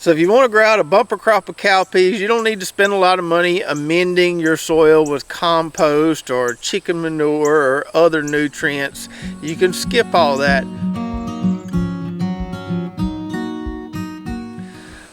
So if you want to grow out a bumper crop of cowpeas, you don't need to spend a lot of money amending your soil with compost or chicken manure or other nutrients. You can skip all that.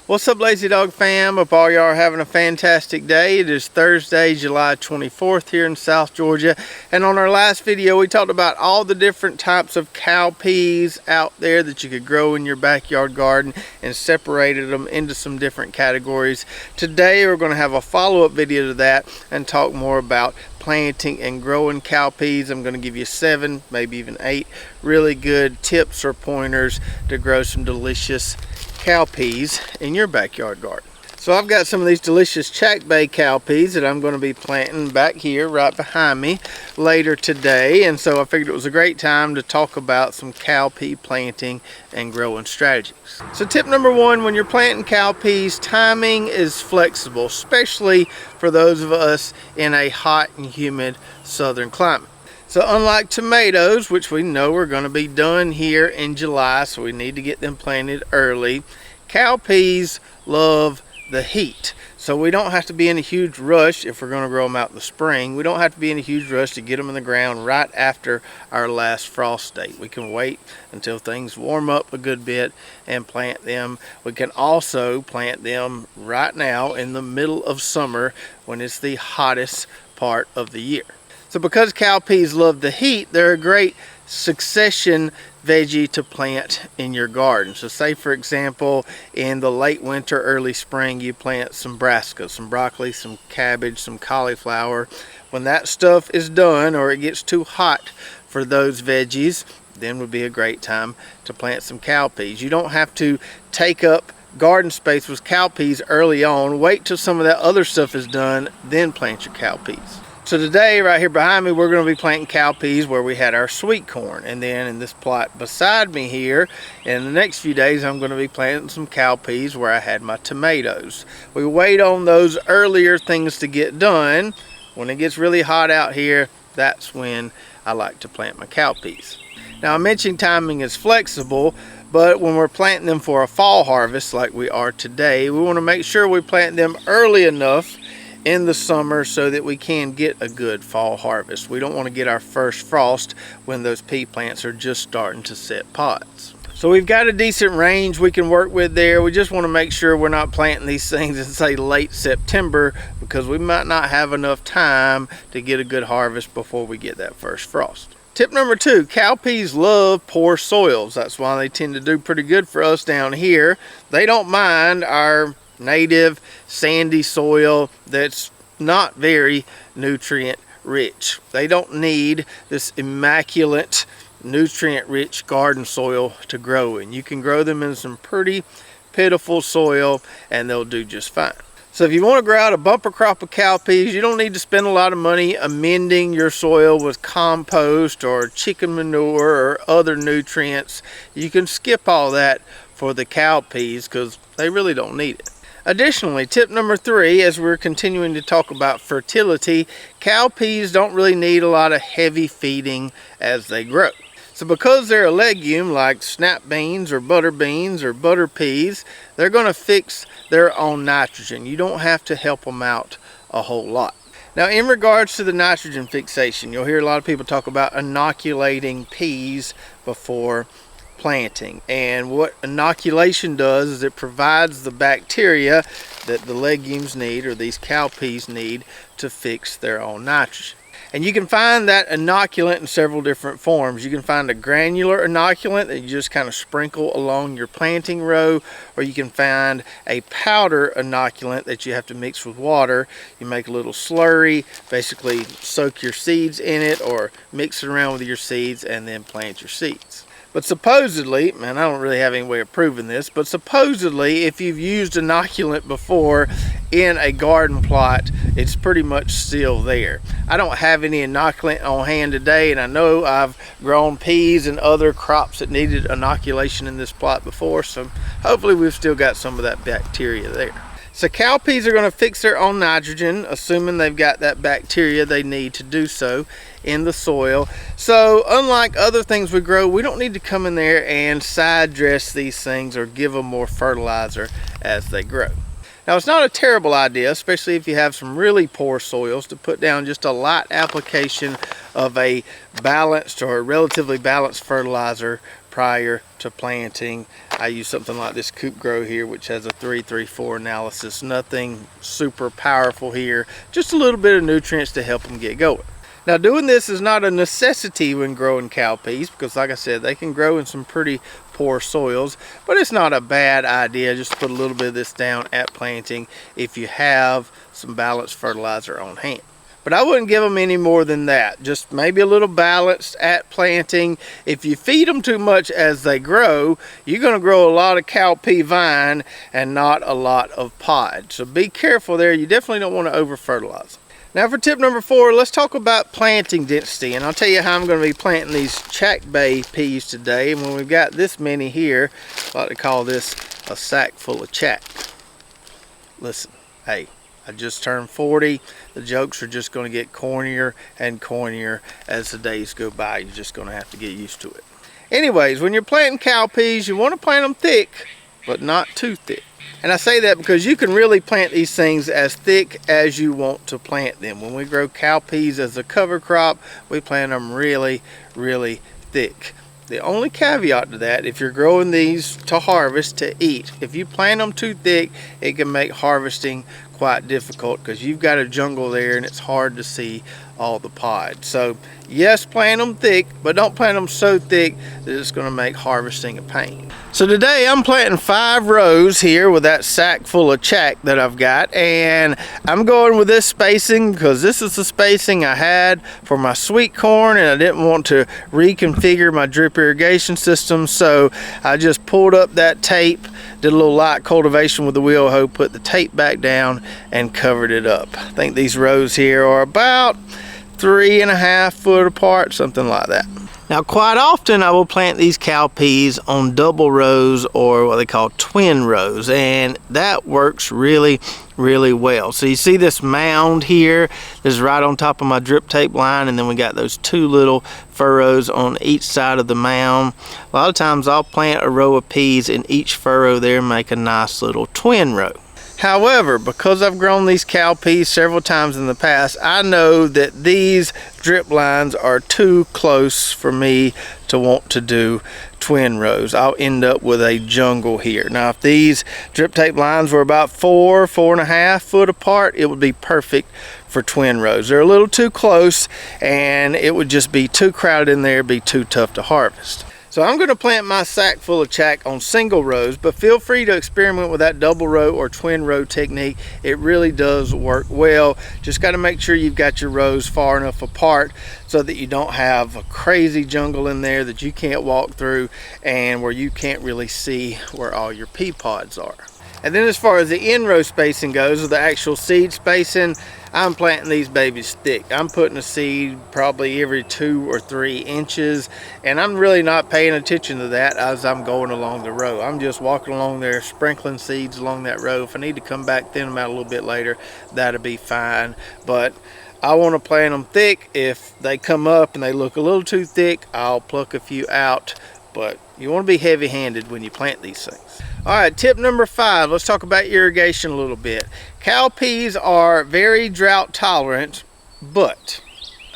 What's up, Lazy Dog fam? Hope all y'all are having a fantastic day. It is Thursday, July 24th here in South Georgia. And on our last video, we talked about all the different types of cowpeas out there that you could grow in your backyard garden and separated them into some different categories. Today, we're going to have a follow-up video to that and talk more about planting and growing cowpeas. I'm going to give you 7, maybe even 8 really good tips or pointers to grow some delicious cowpeas in your backyard garden. So I've got some of these delicious Chack Bay cowpeas that I'm going to be planting back here right behind me later today, and so I figured it was a great time to talk about some cowpea planting and growing strategies. So tip number 1, when you're planting cowpeas, timing is flexible, especially for those of us in a hot and humid southern climate. So unlike tomatoes, which we know are going to be done here in July, so we need to get them planted early, cowpeas love the heat. So we don't have to be in a huge rush if we're going to grow them out in the spring. We don't have to be in a huge rush to get them in the ground right after our last frost date. We can wait until things warm up a good bit and plant them. We can also plant them right now in the middle of summer when it's the hottest part of the year. So because cowpeas love the heat, they're a great succession veggie to plant in your garden. So say for example, in the late winter, early spring, you plant some brassica, some broccoli, some cabbage, some cauliflower. When that stuff is done or it gets too hot for those veggies, then would be a great time to plant some cowpeas. You don't have to take up garden space with cowpeas early on. Wait till some of that other stuff is done, then plant your cowpeas. So today, right here behind me, we're going to be planting cowpeas where we had our sweet corn. And then in this plot beside me here, in the next few days, I'm going to be planting some cowpeas where I had my tomatoes. We wait on those earlier things to get done. When it gets really hot out here, that's when I like to plant my cowpeas. Now, I mentioned timing is flexible, but when we're planting them for a fall harvest like we are today, we want to make sure we plant them early enough in the summer so that we can get a good fall harvest. We don't want to get our first frost when those pea plants are just starting to set pods. So we've got a decent range we can work with there. We just want to make sure we're not planting these things in say late September, because we might not have enough time to get a good harvest before we get that first frost. Tip number 2, cowpeas love poor soils. That's why they tend to do pretty good for us down here. They don't mind our native sandy soil that's not very nutrient rich. They don't need this immaculate nutrient rich garden soil to grow in. You can grow them in some pretty pitiful soil and they'll do just fine. So if you want to grow out a bumper crop of cowpeas, you don't need to spend a lot of money amending your soil with compost or chicken manure or other nutrients. You can skip all that for the cowpeas because they really don't need it. Additionally, tip number 3, as we're continuing to talk about fertility, cowpeas don't really need a lot of heavy feeding as they grow. So because they're a legume like snap beans or butter peas, they're going to fix their own nitrogen. You don't have to help them out a whole lot. Now, in regards to the nitrogen fixation, you'll hear a lot of people talk about inoculating peas before planting, and what inoculation does is it provides the bacteria that the legumes need, or these cowpeas need, to fix their own nitrogen. And you can find that inoculant in several different forms. You can find a granular inoculant that you just kind of sprinkle along your planting row, or you can find a powder inoculant that you have to mix with water. You make a little slurry, basically soak your seeds in it or mix it around with your seeds and then plant your seeds. But supposedly, and I don't really have any way of proving this, but supposedly if you've used inoculant before in a garden plot, it's pretty much still there. I don't have any inoculant on hand today, and I know I've grown peas and other crops that needed inoculation in this plot before, so hopefully we've still got some of that bacteria there. So cowpeas are going to fix their own nitrogen, assuming they've got that bacteria they need to do so in the soil. So unlike other things we grow, we don't need to come in there and side dress these things or give them more fertilizer as they grow. Now, it's not a terrible idea, especially if you have some really poor soils, to put down just a light application of a balanced or relatively balanced fertilizer prior to planting. I use something like this Coop Grow here, which has a 3-3-4 analysis. Nothing super powerful here, just a little bit of nutrients to help them get going. Now, doing this is not a necessity when growing cowpeas, because like I said, they can grow in some pretty poor soils, but it's not a bad idea just to put a little bit of this down at planting if you have some balanced fertilizer on hand. But I wouldn't give them any more than that, just maybe a little balanced at planting. If you feed them too much as they grow, you're going to grow a lot of cowpea vine and not a lot of pod. So be careful there. You definitely don't want to over fertilize. Now for tip number 4, let's talk about planting density. And I'll tell you how I'm going to be planting these Chack Bay peas today. And when we've got this many here, I like to call this a sack full of chack. Listen, hey, I just turned 40. The jokes are just going to get cornier and cornier as the days go by. You're just going to have to get used to it. Anyways, when you're planting cowpeas, you want to plant them thick, but not too thick. And I say that because you can really plant these things as thick as you want to plant them. When we grow cowpeas as a cover crop, we plant them really, really thick. The only caveat to that, if you're growing these to harvest, to eat, if you plant them too thick, it can make harvesting quite difficult because you've got a jungle there and it's hard to see all the pods. So yes, plant them thick, but don't plant them so thick that it's going to make harvesting a pain. So today I'm planting 5 rows here with that sack full of chack that I've got, and I'm going with this spacing because this is the spacing I had for my sweet corn, and I didn't want to reconfigure my drip irrigation system, so I just pulled up that tape, did a little light cultivation with the wheel hoe, put the tape back down and covered it up. I think these rows here are about 3.5 foot apart, something like that. Now quite often I will plant these cowpeas on double rows, or what they call twin rows, and that works really, really well. So you see this mound here, this is right on top of my drip tape line, and then we got those 2 little furrows on each side of the mound. A lot of times I'll plant a row of peas in each furrow there and make a nice little twin row. However, because I've grown these cowpeas several times in the past, I know that these drip lines are too close for me to want to do twin rows. I'll end up with a jungle here. Now, if these drip tape lines were about 4.5 foot apart, it would be perfect for twin rows. They're a little too close, and it would just be too crowded in there, be too tough to harvest. So I'm going to plant my sack full of chack on single rows, but feel free to experiment with that double row or twin row technique. It really does work well. Just got to make sure you've got your rows far enough apart so that you don't have a crazy jungle in there that you can't walk through and where you can't really see where all your pea pods are. And then as far as the in-row spacing goes, or the actual seed spacing, I'm planting these babies thick. I'm putting a seed probably every 2 or 3 inches, and I'm really not paying attention to that as I'm going along the row. I'm just walking along there, sprinkling seeds along that row. If I need to come back, thin them out a little bit later, that'll be fine. But I want to plant them thick. If they come up and they look a little too thick, I'll pluck a few out. But you want to be heavy-handed when you plant these things. All right, tip number 5, let's talk about irrigation a little bit. Cowpeas are very drought tolerant, but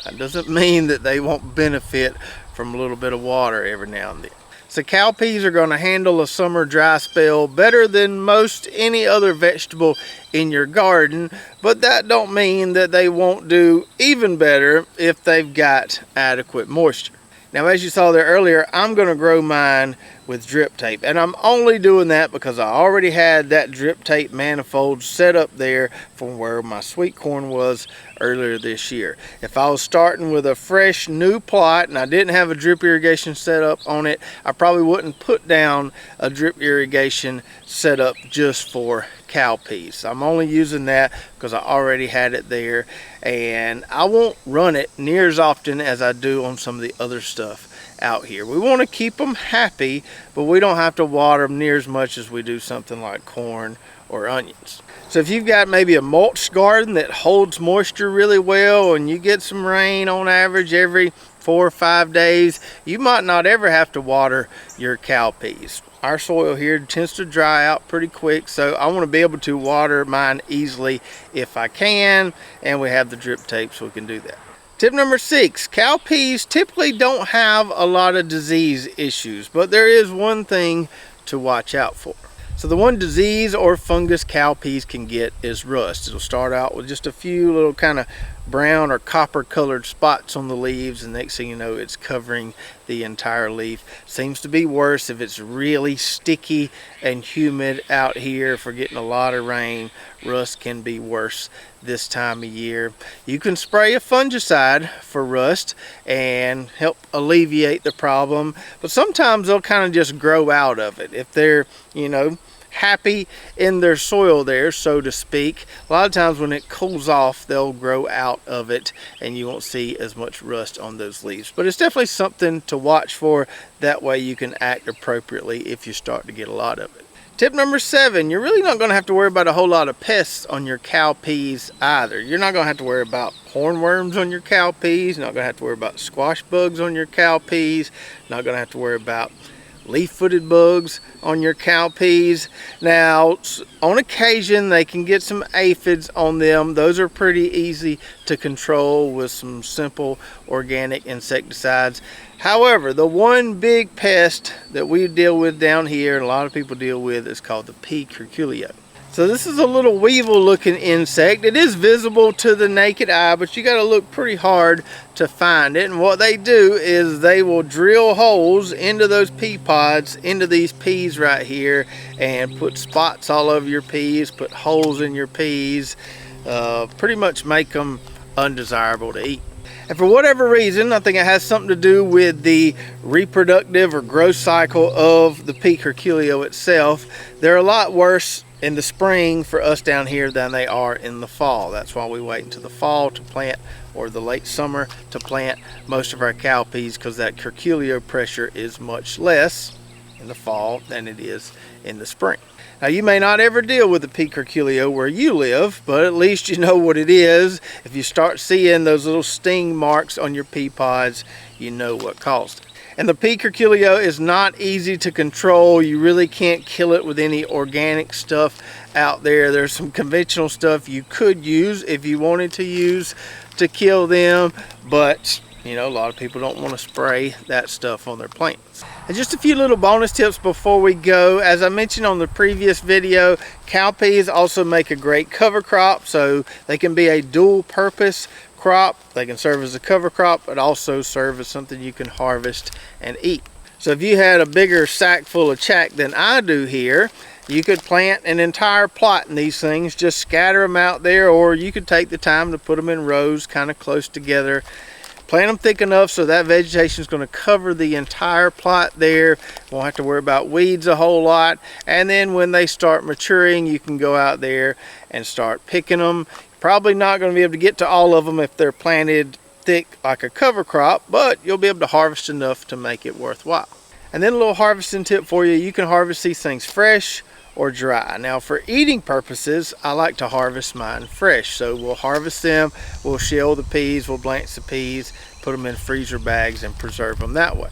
that doesn't mean that they won't benefit from a little bit of water every now and then. So cowpeas are going to handle a summer dry spell better than most any other vegetable in your garden, but that don't mean that they won't do even better if they've got adequate moisture. Now, as you saw there earlier, I'm going to grow mine with drip tape, and I'm only doing that because I already had that drip tape manifold set up there from where my sweet corn was earlier this year. If I was starting with a fresh new plot and I didn't have a drip irrigation set up on it, I probably wouldn't put down a drip irrigation set up just for cowpeas. I'm only using that because I already had it there, and I won't run it near as often as I do on some of the other stuff out here. We want to keep them happy, but we don't have to water them near as much as we do something like corn or onions. So if you've got maybe a mulch garden that holds moisture really well and you get some rain on average every 4 or 5 days, you might not ever have to water your cowpeas. Our soil here tends to dry out pretty quick, so I want to be able to water mine easily if I can, and we have the drip tape so we can do that. Tip number 6, cowpeas typically don't have a lot of disease issues, but there is one thing to watch out for. So the one disease or fungus cowpeas can get is rust. It'll start out with just a few little kind of brown or copper colored spots on the leaves, and next thing you know it's covering the entire leaf. Seems to be worse if it's really sticky and humid out here. If we're getting a lot of rain, rust can be worse this time of year. You can spray a fungicide for rust and help alleviate the problem, but sometimes they'll kind of just grow out of it. If they're, you know, happy in their soil there, so to speak, a lot of times when it cools off they'll grow out of it and you won't see as much rust on those leaves. But it's definitely something to watch for. That way you can act appropriately if you start to get a lot of it. Tip number 7, you're really not going to have to worry about a whole lot of pests on your cowpeas either. You're not going to have to worry about hornworms on your cowpeas, not going to have to worry about squash bugs on your cowpeas, not going to have to worry about leaf-footed bugs on your cowpeas. Now, on occasion they can get some aphids on them. Those are pretty easy to control with some simple organic insecticides. However, the one big pest that we deal with down here, and a lot of people deal with, is called the pea curculio. So this is a little weevil looking insect. It is visible to the naked eye, but you got to look pretty hard to find it. And what they do is they will drill holes into those pea pods, into these peas right here, and put spots all over your peas, put holes in your peas, pretty much make them undesirable to eat. And for whatever reason, I think it has something to do with the reproductive or growth cycle of the pea curculio itself. They're a lot worse in the spring for us down here than they are in the fall. That's why we wait until the fall to plant, or the late summer to plant most of our cowpeas, because that curculio pressure is much less in the fall than it is in the spring. Now, you may not ever deal with the pea curculio where you live, but at least you know what it is. If you start seeing those little sting marks on your pea pods, you know what caused it. And the pea curculio is not easy to control. You really can't kill it with any organic stuff out there. There's some conventional stuff you could use if you wanted to use to kill them, but you know, a lot of people don't want to spray that stuff on their plants. And just a few little bonus tips before we go. As I mentioned on the previous video, cowpeas also make a great cover crop, so they can be a dual purpose crop. They can serve as a cover crop, but also serve as something you can harvest and eat. So if you had a bigger sack full of chack than I do here, you could plant an entire plot in these things, just scatter them out there, or you could take the time to put them in rows kind of close together. Plant them thick enough so that vegetation is going to cover the entire plot there. Won't have to worry about weeds a whole lot. And then when they start maturing, you can go out there and start picking them. Probably not going to be able to get to all of them if they're planted thick like a cover crop, but you'll be able to harvest enough to make it worthwhile. And then a little harvesting tip for you: you can harvest these things fresh or dry. Now, for eating purposes, I like to harvest mine fresh. So we'll harvest them, we'll shell the peas, we'll blanch the peas, put them in freezer bags and preserve them that way.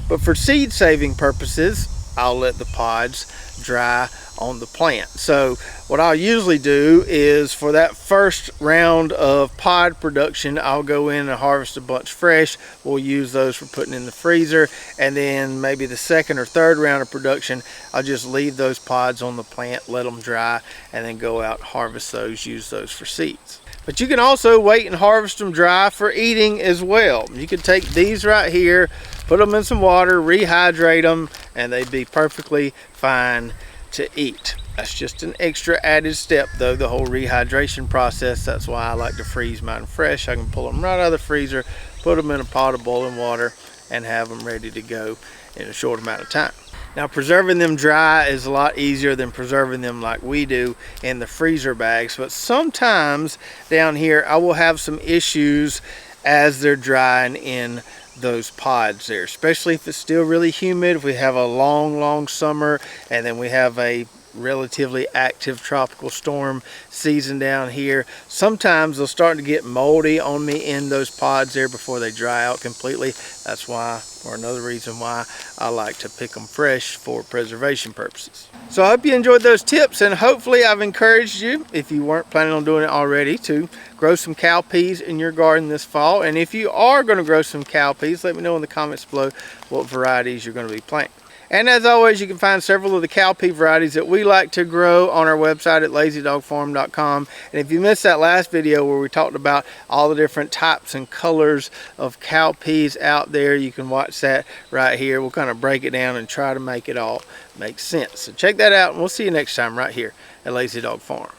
But for seed saving purposes, I'll let the pods dry on the plant. So what I'll usually do is, for that first round of pod production, I'll go in and harvest a bunch fresh. We'll use those for putting in the freezer, and then maybe the second or third round of production, I'll just leave those pods on the plant, let them dry, and then go out and harvest those, use those for seeds. But you can also wait and harvest them dry for eating as well. You can take these right here, put them in some water, rehydrate them, and they'd be perfectly fine to eat. That's just an extra added step though, the whole rehydration process. That's why I like to freeze mine fresh. I can pull them right out of the freezer, put them in a pot of boiling water, and have them ready to go in a short amount of time. Now, preserving them dry is a lot easier than preserving them like we do in the freezer bags, but sometimes down here I will have some issues as they're drying in those pods there, especially if it's still really humid. If we have a long summer and then we have a relatively active tropical storm season down here, sometimes they'll start to get moldy on me in those pods there before they dry out completely. That's why, or another reason why, I like to pick them fresh for preservation purposes. So I hope you enjoyed those tips, and hopefully I've encouraged you, if you weren't planning on doing it already, to grow some cowpeas in your garden this fall. And if you are going to grow some cowpeas, let me know in the comments below what varieties you're going to be planting. And as always, you can find several of the cowpea varieties that we like to grow on our website at lazydogfarm.com. And if you missed that last video where we talked about all the different types and colors of cowpeas out there, you can watch that right here. We'll kind of break it down and try to make it all make sense. So check that out, and we'll see you next time right here at Lazy Dog Farm.